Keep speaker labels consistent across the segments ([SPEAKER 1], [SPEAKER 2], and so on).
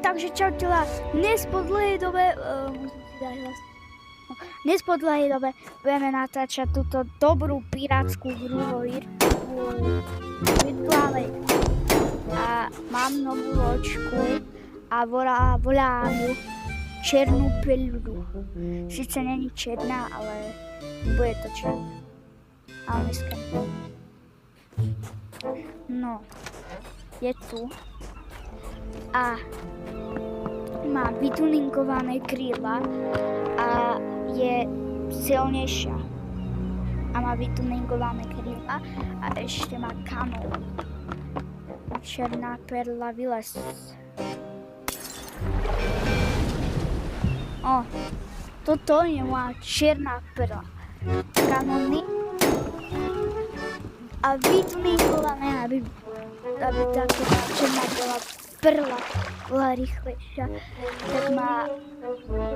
[SPEAKER 1] Takže čautila, dnes po dlhej dobe, dnes po dlhej dobe budeme natáčať túto dobrú pirátskú hru vo virtuálnej. A mám novú loďku a volám ju Černú peľudu. Sice není černá, ale bude to černá. Ale dneska. No, je tu. A má vytuningované krídla a je silnejšia. A má vytuningované krídla a ešte má kanón. Černá perla vylez. O, toto je moja černá perla. Kanóny a vytuningované, aby táto černá perla bola rýchlejšia, tak má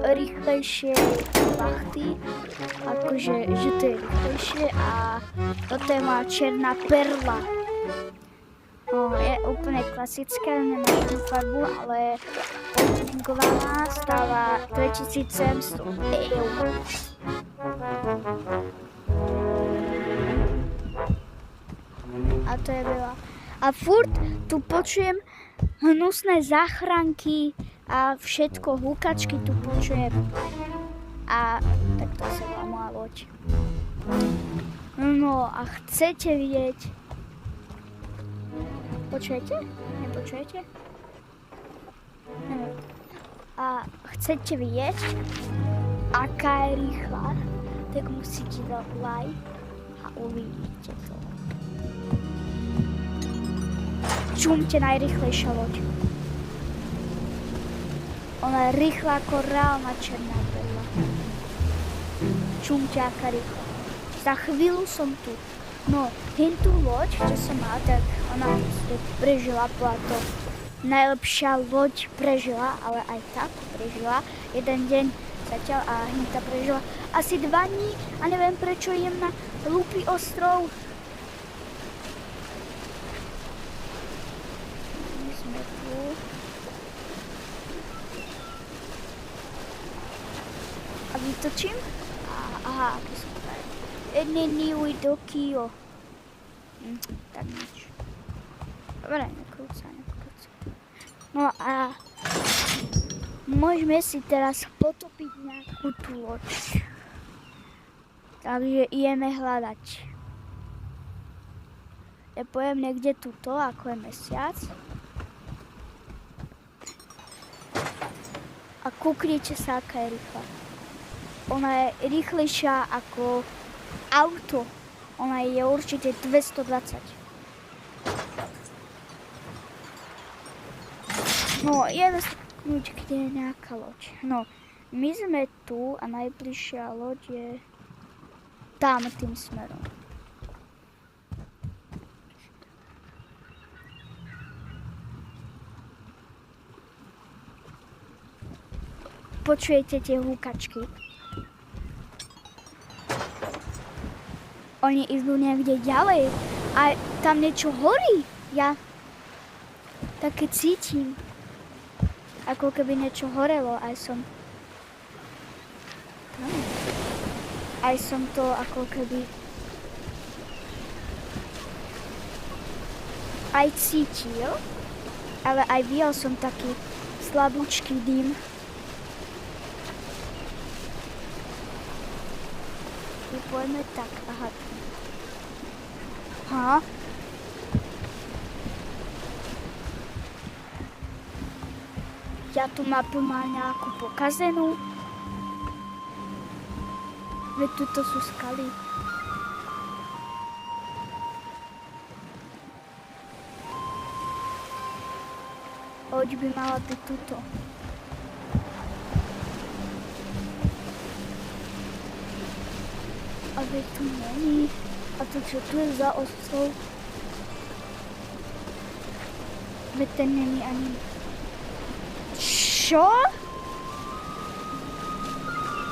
[SPEAKER 1] rýchlejšie plachty, akože že to je rýchlejšie a toto je moja černá perla. Je úplne klasická, nemá žiadnu farbu, ale tuningovaná stáva 2700 eur. A to je veľa. A furt tu počujem hnusné záchranky a všetko, húkačky tu počujem. A tak to sa volá moja loď. No a chcete vidieť... Počujete? Nepočujete? Neviem. A chcete vidieť, aká je rýchla, tak musíte dať like a uvidíte to. Čumte, najrýchlejšia loď. Ona je rýchla ako reálna černá perla. Čumte, aká rýchla. Za chvíľu som tu. No, tú loď, čo som mal, tak ona prežila, bola to najlepšia loď prežila, ale aj tak prežila. Jeden deň zatiaľ a hinta prežila asi 2 dní a neviem prečo idem na hlúpy ostrov. My sme tu. A vytočím? Aha, aký som tady. Niuj do Kio. Tak nič. Dobre, nekrúca. No a môžeme si teraz potopiť nejakú tú loď. Takže ideme hľadať. Ja poviem niekde tuto, ako je mesiac. A kúknite sa, aká je rýchla. Ona je rýchlejšia ako auto. Ona je určite 220. No, ideme sa kúknúť, kde je nejaká loď. No, my sme tu a najbližšia loď je tam tým smerom. Počujete tie húkačky? Oni idú niekde ďalej a tam niečo horí. Ja také cítim, ako keby niečo horelo. Aj som to ako keby aj cítil, ale aj videl som taký slabúčky dym. Poďme tak, aha. Ha? Ja tu mapu mám nejakú pokazenú. Veď tuto sú skaly. Loď by mala byť tuto. A veď tu není. A to čo tu je za ostrov? Veď ten není ani... Čo?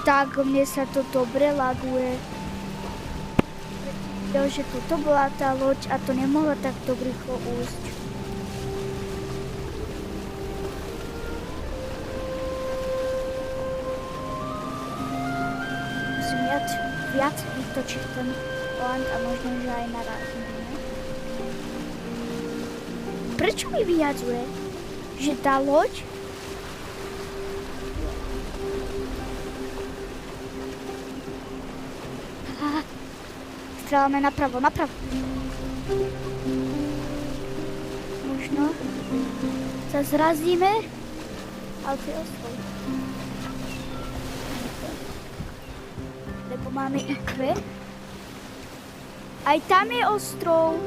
[SPEAKER 1] Tak mne sa to dobre laguje. Videl, že tuto bola tá loď a to nemohla takto rýchlo újsť. viac vytočiť ten volant a možno, že aj narazíme. Prečo mi vyjadzuje, že tá loď strieľame napravo. Možno sa zrazíme, ale to je ostrov. Lebo máme IQ. Aj tam je ostrov.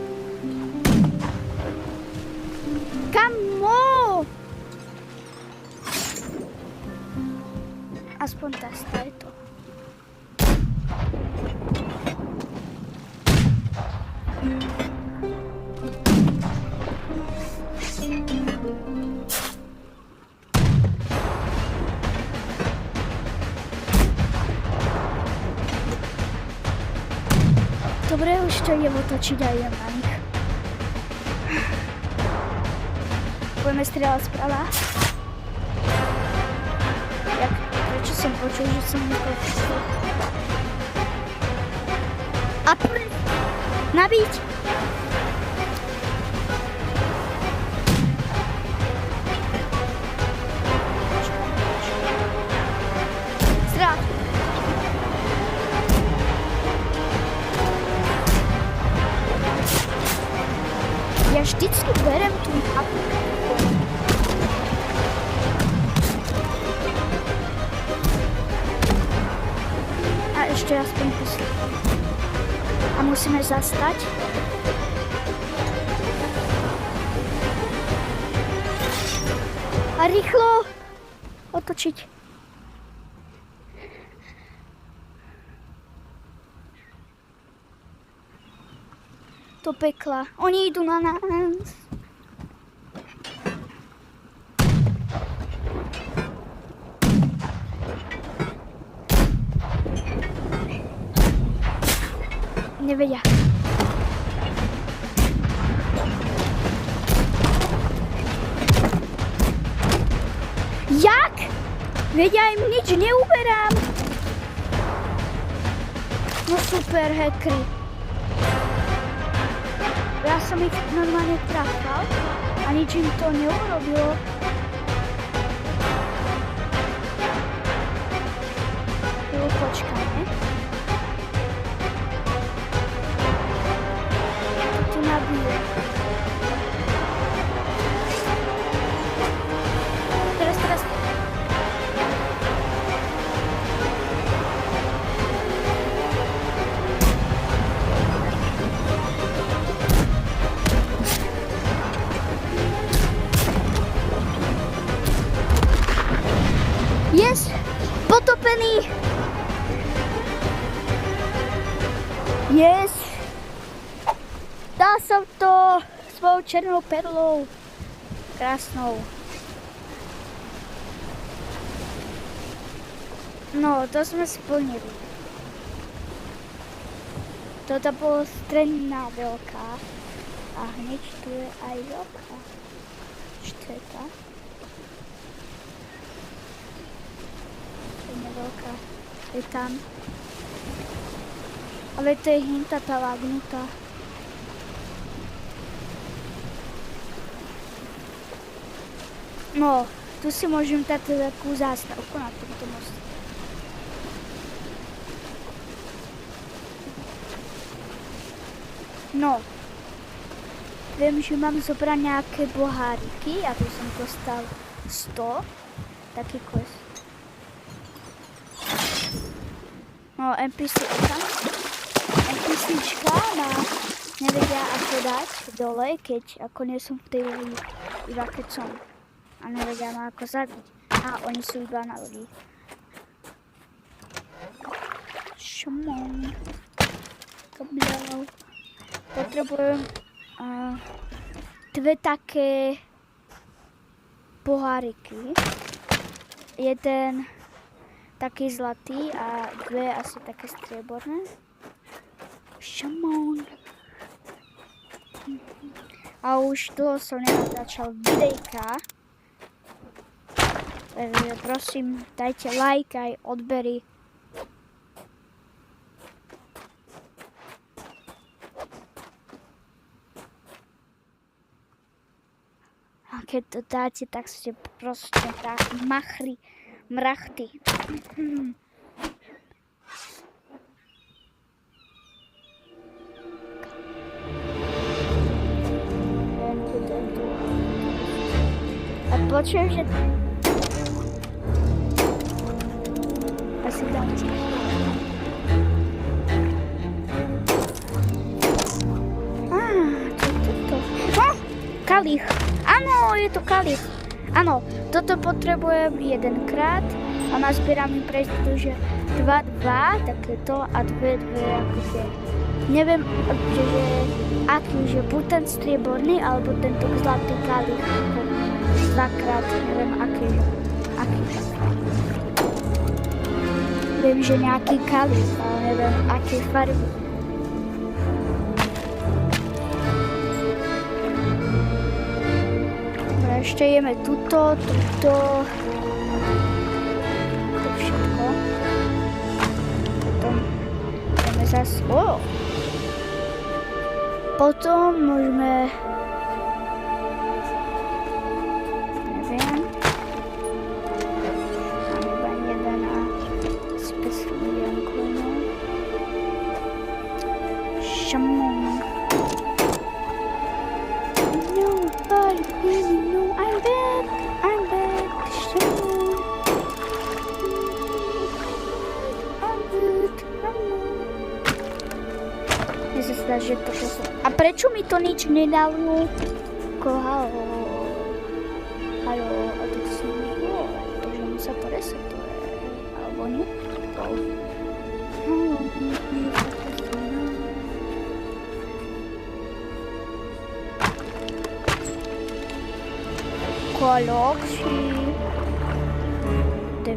[SPEAKER 1] Kamo! Aspoň tá je to. Dobre, už to idem otočiť a idem na nich. Budeme strieľať sprava. Prečo som počul, že som nepočul? A nabiť! Strieľať! Ja vždycky berem tú apku. A ešte aspoň posledný. A musíme zastať. A rýchlo otočiť. Do pekla. Oni idú na nás. Nevedia. Jak? Vedia, im nič neuberám. No super, hackeri. Ja som ich normálne trafal a nič im to neurobilo. Počkáme. Tu nabije. Teraz. Yes! Potopený! Yes! Dal som to svojou černou perlou. Krásnou. No, to sme splnili. Toto bolo stredná veľká. A hneď tu je aj veľká. Štvrtá. Veľká. Je tam. Ale to je hinta tá lagnutá. No, tu si môžem dať takú zástavku na tomto moste. No. Viem, že mám zobrať nejaké boháriky, aby som dostal 100. Taký quest. No, NPCčka ma nevedia ako dať dole, keď ako nie som v tej lodi, iba keď som. A nevedia ma ako zabiť. A oni sú iba na lodi. Šumon. Dobľou. Potrebujem dve také poháriky. Jeden taký zlatý a dve asi také strieborné. Šamón. A už dlho som nenatáčal videjka. Takže prosím, dajte like aj odbery. keď to dáte, tak ste proste tak mrachty. A počujem, že... Asi dám ti. Čo je toto? Kalich. Áno, je to kalich. Áno, toto potrebujem jedenkrát a nazbieram mi pretože 2, takéto a 2, akože. Neviem, že aký, že buď ten strieborný, alebo tento zlatý kalich. Dvakrát, neviem aký. Viem, že nejaký kalich, ale neviem aké farby. Ešte jeme tuto, to všetko. Potom jeme zase, potom môžeme, neviem, mám iba jeden a speslujem koľno. Šamon. Nobody really know I'm back, Shimon. I'm good. Mne sa zdá, že to sú... A prečo mi to nič nedalo? Halo, a to si to, že mu sa to resetuje, alebo nie? Koloksi. To je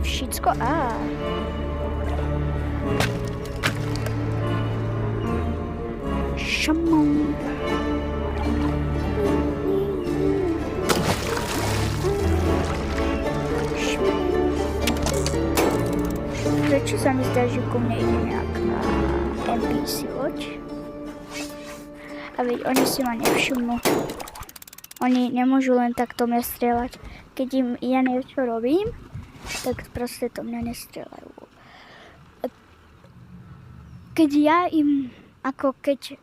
[SPEAKER 1] všetko. Šamon. Prečo sa mi zdá, že ku mne ide nejaká NPC loď? A veď oni si ma nevšimnú. Oni nemôžu len takto mňa strieľať. Keď im ja niečo robím, tak proste to mňa nestrieľajú. Keď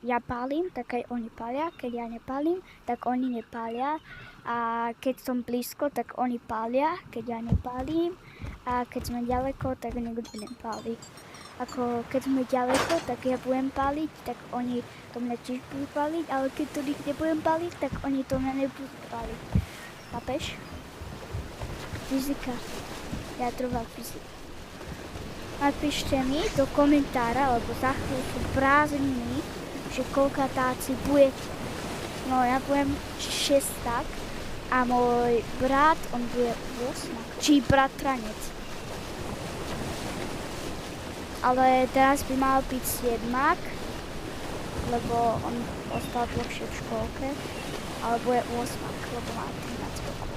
[SPEAKER 1] ja pálim, tak aj oni pália. Keď ja nepálim, tak oni nepália. A keď som blízko, tak oni pália, keď ja nepálim. A keď sme ďaleko, tak nikto nepálí. Ako keď sme ďaleko, tak ja budem páliť, tak oni to mňa tiež budú páliť, ale keď to nebudem páliť, tak oni to mňa nebudú páliť. Chápeš? Fyzika. Jadrová fyzika. Napíšte mi do komentára, lebo za chvíľu sú prázdniny, že koľkatáci budete. No ja budem 6 tak a môj brat, on bude 8, či bratranec. Ale teraz by mal byť 7, lebo on ostal dlhšie v škôlke, alebo je 8, lebo má 13 rokov.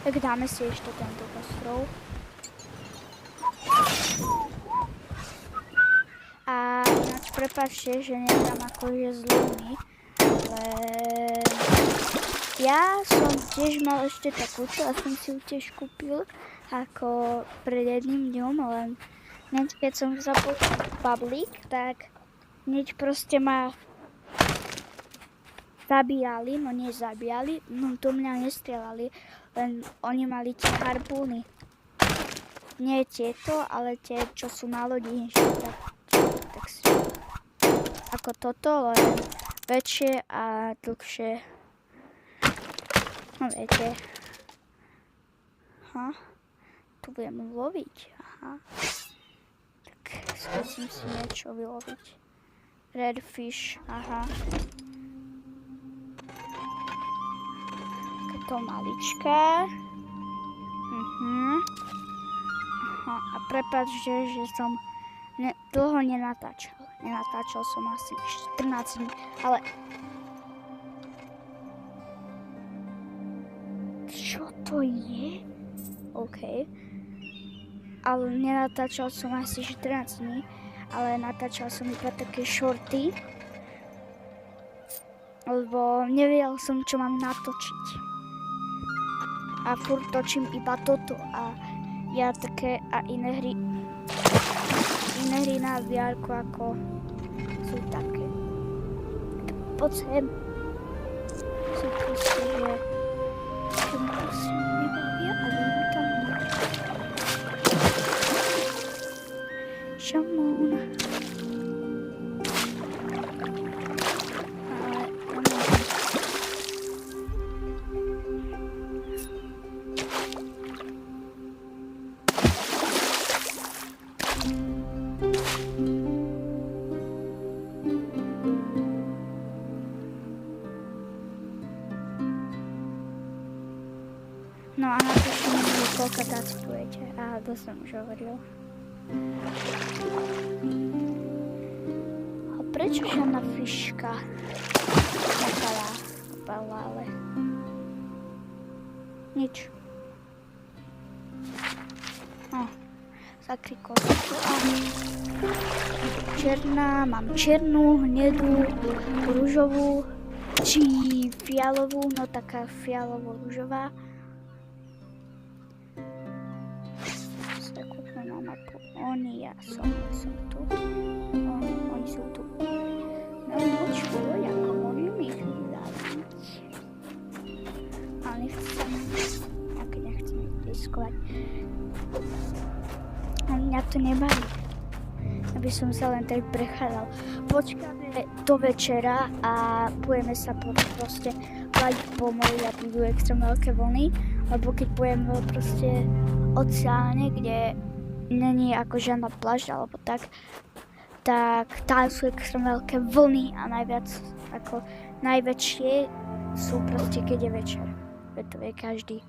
[SPEAKER 1] Tak dáme si ešte tento ostrov. A ináč prepáčte, že nedám akože zlomí, ale ja som tiež mal ešte takúto a som si ju tiež kúpil ako pred jedným dňom, len hneď keď som zapol public, tak hneď proste ma zabíjali, no nie zabíjali, no to mňa nestrelali, len oni mali tie harpúny. Nie tieto, ale tie, čo sú na lodi, tak si ako toto, len väčšie a dlhšie. No viete. Aha. Tu budem loviť. Aha. Tak skúsim si niečo vyloviť. Redfish. Aha. Takéto maličké. Aha. A prepáčte, že som dlho nenatáčal. Nenatáčal som asi 14 dní, ale... Čo to je? OK. ale nenatáčal som asi 14 dní, ale natáčal som iba také shorty, lebo nevedel som, čo mám natočiť. A furt točím iba toto a ja také a iné hry na VR-ku ako sú také. Poď sem. Sú proste, že ma asi nebavia, ale mu tam nie. Šamón. No a napíšte mi, koľko tacpujete. Aha, to som už hovoril. A prečo žiadna fiška nepadá, ale nič. No, zakry kosku. Černá, mám černú, hnedú, ružovú, či fialovú, no taká fialovo-ružová. Na mapu. Oni, ja som tu. Oni sú tu. No počuj, ako môžem ich zabiť. Ale nechcem. Nechcem ich riskovať. A mňa to nebaví. Aby som sa len tak prechádzal. Počkáme do večera a budeme sa proste plať po mori a budú extra veľké vlny. Lebo keď budeme proste oceáne, kde není ako žiadna pláž alebo tak tam sú extrémne veľké vlny a najväčšie sú proste keď je večer. To vie každý.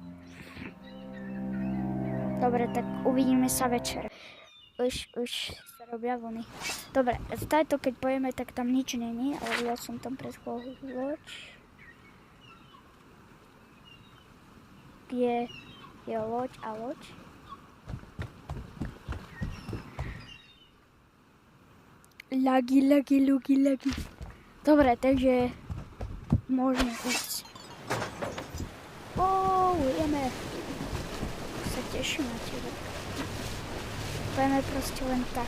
[SPEAKER 1] Dobre, tak uvidíme sa večer. Už sa robia vlny. Dobre, to keď pojeme, tak tam nič není, ale videl som tam pred chvíľou loď. Je loď a loď. Lagy. Dobre, takže môžeme ísť. Ideme. Sa teším na teba. Pojeme proste len tak.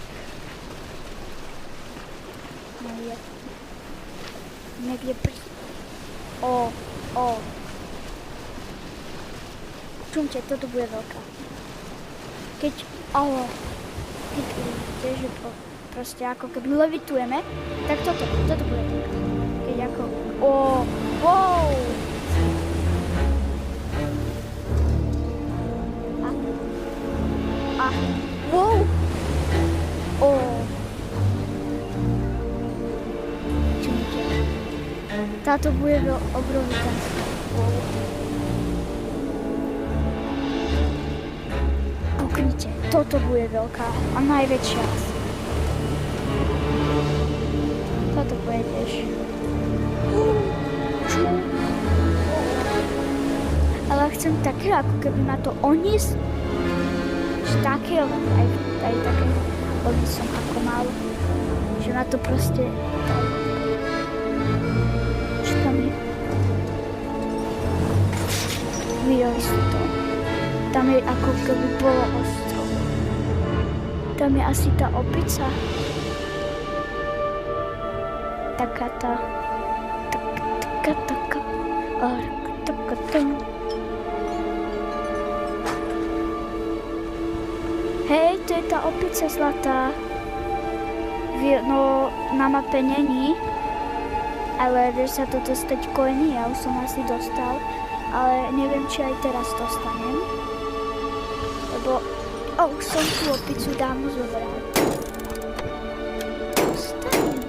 [SPEAKER 1] No je. Niekde Čumte, toto bude veľká. Keď uvidíte, že proste ako keby levitujeme, tak toto bude tak. Keď ako... wow! Wow! Čumite. Táto bude obrovitánska. Wow. Pokryte. Toto bude veľká a najväčšia asi. Toto bude tiež. Ale chcem také, ako keby ma to oniesť. Také, aj také, by som ako mal. Že ma to proste... Čo tam je? Videli ste to? Tam je ako keby bolo ostrov. Tam je asi tá opica. Taká. Hej, to je tá opica zlatá. No, na mape není. Ale vieš sa to dostať coiny, ja už som asi dostal. Ale neviem, či aj teraz dostanem. Lebo... už som tú opicu dávno zobral. Dostanem.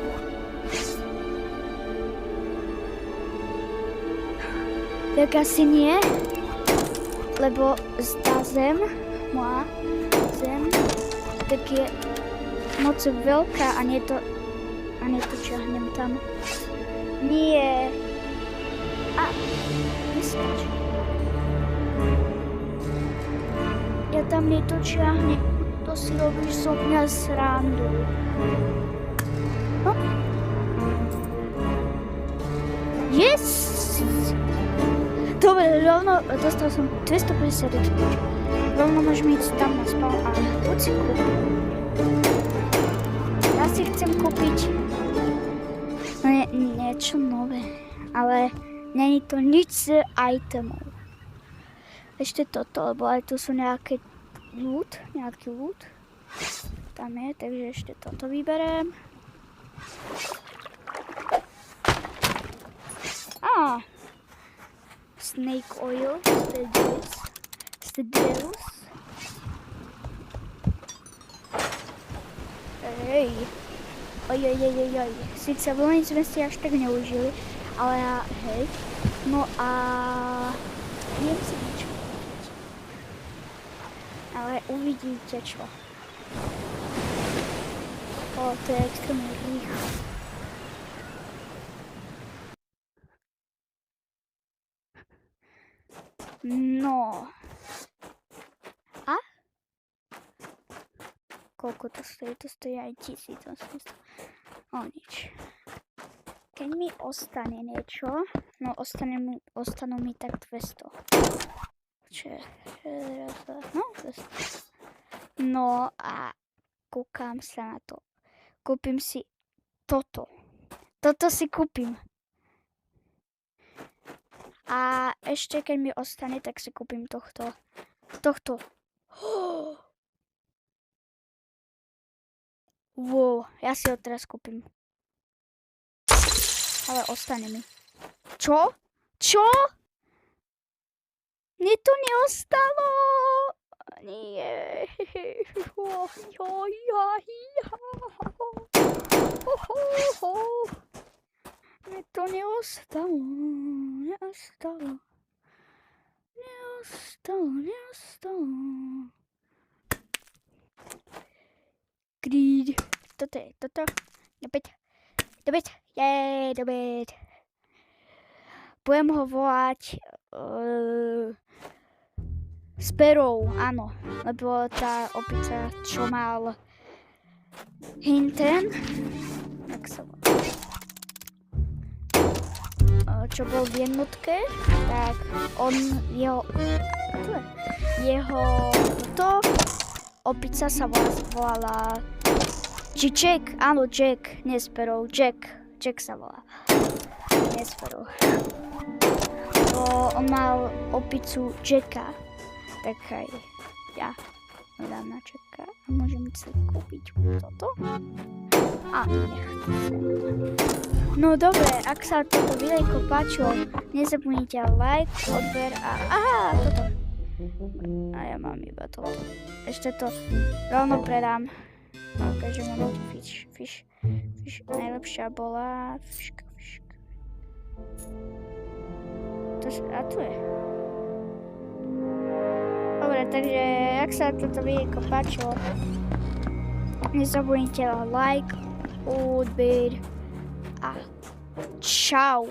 [SPEAKER 1] Tak asi nie. Lebo tá zem, moja zem, tak je moc veľká a netočiahnem tam. Nie. Neskáč. Ja tam netočiahnem. si robíš so mňa srandu? No. Yes! Dobre, rovno dostal som 250 XP. Rovno môžem ísť tam na spawn a poď si kúpiť. Ja si chcem kúpiť niečo nové, ale není to nič z itemov. Ešte toto, lebo aj tu sú nejaký loot. Tam je, takže ešte toto vyberiem. Snake oil, Stedreus. Ej. Oj. Sice veľmi sme si až tak neužili, ale hej. No a viem si niečo kúpiť. Ale uvidíte čo. To je extrémne rýchlo. No. A? Koľko to stojí? To stojí aj 1800. O nič. Keď mi ostane niečo, no ostanú mi tak 200. No 200. No a kúkam sa na to. Kúpim si toto. Toto si kúpim. A ešte keď mi ostane, tak si kúpim tohto. Wow, ja si ho teraz kúpim. Ale ostane mi. Čo? Mne to neostalo. Nie. Mne to neostalo. Greed. Toto. Dobre. Budem ho volať Sparrow, áno. Lebo tá opica, čo mal Hinten, tak sa volá. Čo bol v jednotke, tak jeho opica sa volala Jack, áno Jack, nie Sparrow, Jack sa volá, nie Sparrow. On mal opicu Jacka, tak aj ja dám na Jacka a môžem si kúpiť toto. A nechcem. No dobre, ak sa toto videjko páčilo, nezabudnite like, odber a toto. A ja mám iba toto. Ešte to rovno predám. Takže mám fish. Najlepšia bola fiška. A tu je. Dobre, takže ak sa toto videjko páčilo, nezabudnite like, odber a čau.